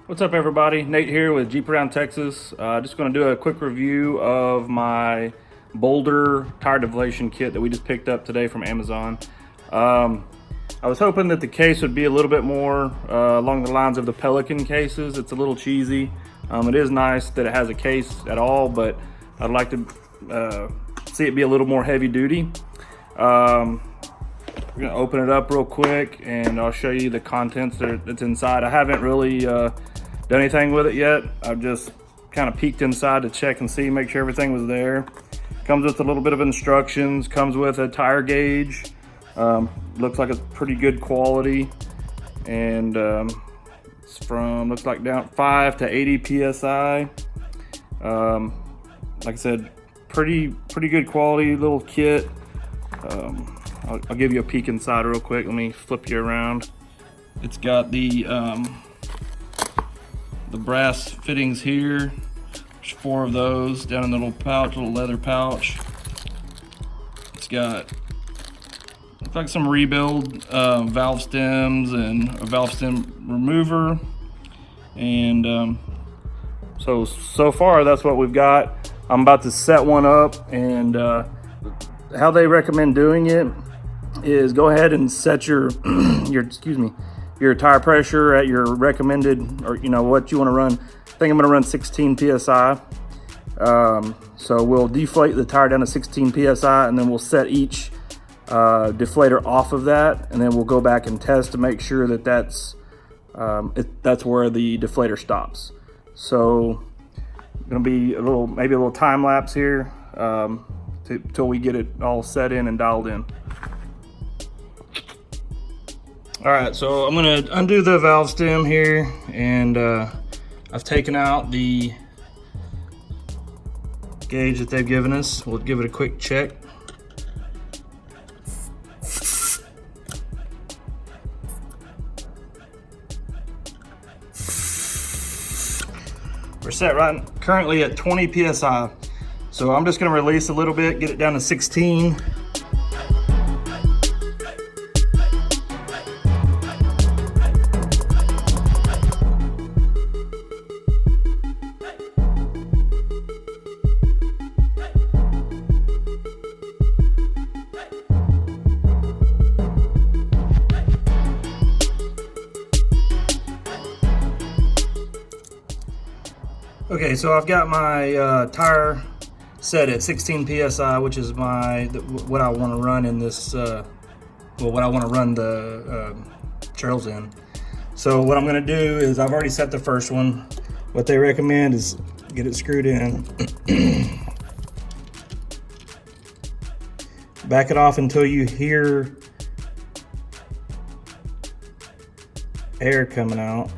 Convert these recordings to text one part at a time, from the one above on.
What's up, everybody? Nate here with Jeep Around Texas. Just going to do a quick review of my Boulder tire deflation kit that we just picked up today from Amazon. I was hoping that the case would be a little bit more along the lines of the Pelican cases. It's a little cheesy. It is nice that it has a case at all, but I'd like to see it be a little more heavy duty. We're gonna open it up real quick and I'll show you the contents that's inside. I haven't really done anything with it yet. I've just kind of peeked inside to check and see, make sure everything was there. Comes with a little bit of instructions, comes with a tire gauge. Looks like it's pretty good quality, and it's from, looks like down 5 to 80 psi. Like I said, pretty good quality little kit. I'll give you a peek inside real quick. Let me flip you around. It's got the brass fittings here. There's 4 of those down in the little pouch, little leather pouch. It's got, looks like some rebuild valve stems and a valve stem remover. And so far that's what we've got. I'm about to set one up, and how they recommend doing it is go ahead and set your your tire pressure at your recommended, or what you want to run. I think I'm going to run 16 psi. So we'll deflate the tire down to 16 psi, and then we'll set each deflator off of that, and then we'll go back and test to make sure that that's where the deflator stops. So going to be maybe a little time lapse here till we get it all set in and dialed in. All right, so I'm gonna undo the valve stem here, and I've taken out the gauge that they've given us. We'll give it a quick check. We're set right currently at 20 psi. So I'm just gonna release a little bit, get it down to 16. Okay, so I've got my tire set at 16 psi, which is what I want to run in this. What I want to run the trails in. So what I'm going to do is, I've already set the first one. What they recommend is get it screwed in, back it off until you hear air coming out.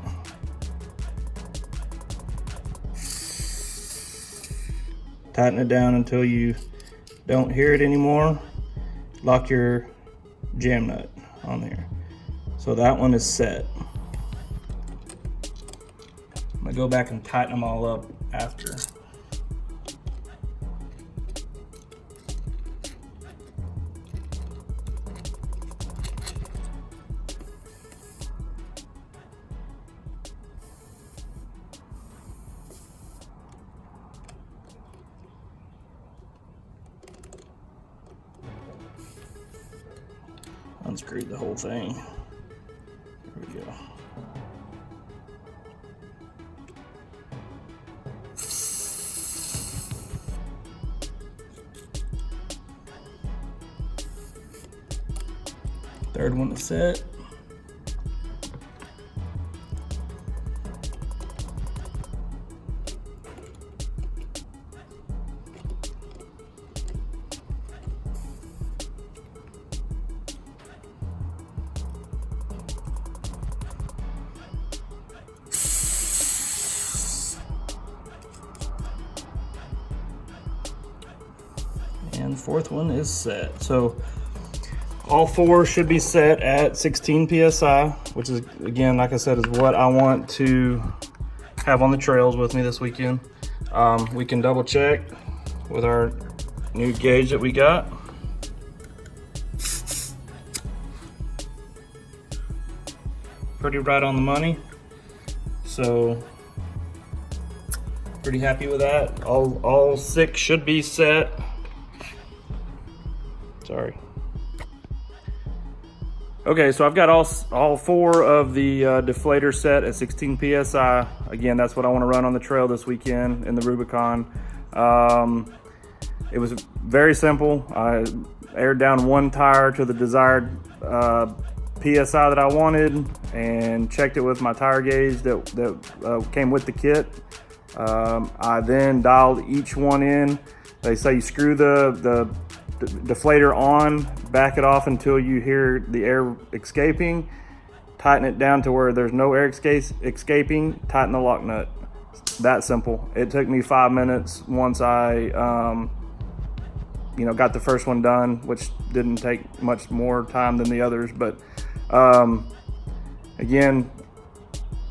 Tighten it down until you don't hear it anymore. Lock your jam nut on there. So that one is set. I'm gonna go back and tighten them all up after. Unscrewed the whole thing. There we go. Third one is set. And the fourth one is set. So all 4 should be set at 16 psi, which is, again, like I said, is what I want to have on the trails with me this weekend. We can double check with our new gauge that we got. Pretty right on the money. So pretty happy with that. All 6 should be set. Sorry. Okay, so I've got all 4 of the deflator set at 16 PSI. Again, that's what I want to run on the trail this weekend in the Rubicon. It was very simple. I aired down 1 tire to the desired PSI that I wanted and checked it with my tire gauge that came with the kit. I then dialed each one in. They say you screw the deflator on, back it off until you hear the air escaping, tighten it down to where there's no air escaping, tighten the lock nut. That simple. It took me 5 minutes once I got the first one done, which didn't take much more time than the others, but again,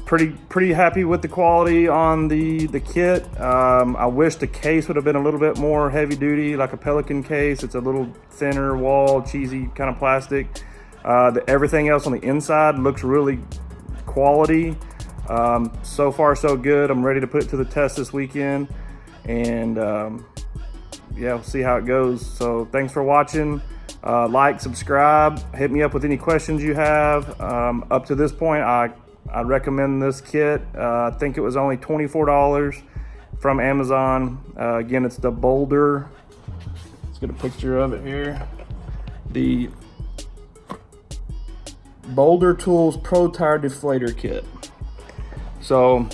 pretty happy with the quality on the kit. I wish the case would have been a little bit more heavy duty, like a Pelican case. It's a little thinner wall, cheesy kind of plastic. Everything else on the inside looks really quality. So far so good. I'm ready to put it to the test this weekend, and yeah, we'll see how it goes. So thanks for watching. Like, subscribe, hit me up with any questions you have. Up to this point, I recommend this kit. I think it was only $24 from Amazon. Again, it's the Boulder. Let's get a picture of it here. The Boulder Tools Pro Tire Deflator Kit. So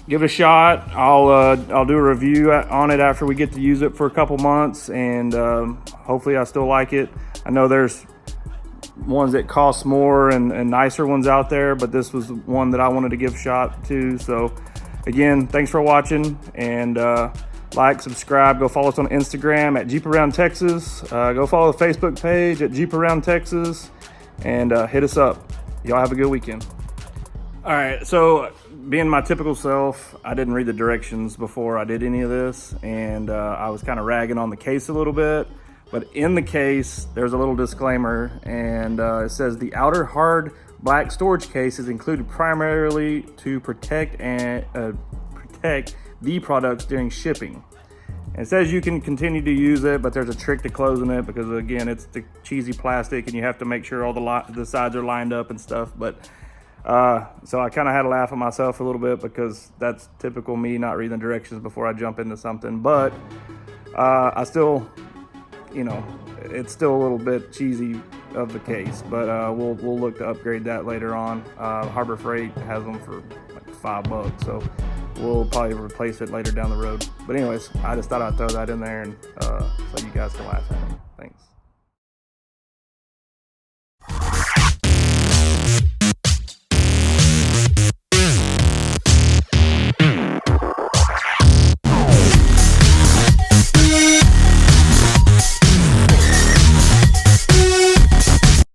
give it a shot. I'll do a review on it after we get to use it for a couple months, and hopefully I still like it. I know there's ones that cost more and nicer ones out there, but this was one that I wanted to give a shot to. So again, thanks for watching, and like, subscribe, go follow us on Instagram at Jeep Around Texas. Go follow the Facebook page at Jeep Around Texas, and hit us up. Y'all have a good weekend. All right, so being my typical self, I didn't read the directions before I did any of this, and I was kind of ragging on the case a little bit. But in the case, there's a little disclaimer, and it says the outer hard black storage case is included primarily to protect the products during shipping. And it says you can continue to use it, but there's a trick to closing it because, again, it's the cheesy plastic, and you have to make sure all the sides are lined up and stuff. But so I kind of had to laugh at myself a little bit because that's typical me, not reading the directions before I jump into something. But I still, it's still a little bit cheesy of the case, but we'll look to upgrade that later on. Harbor Freight has them for like $5, so we'll probably replace it later down the road. But anyways, I just thought I'd throw that in there, and so you guys can laugh at me.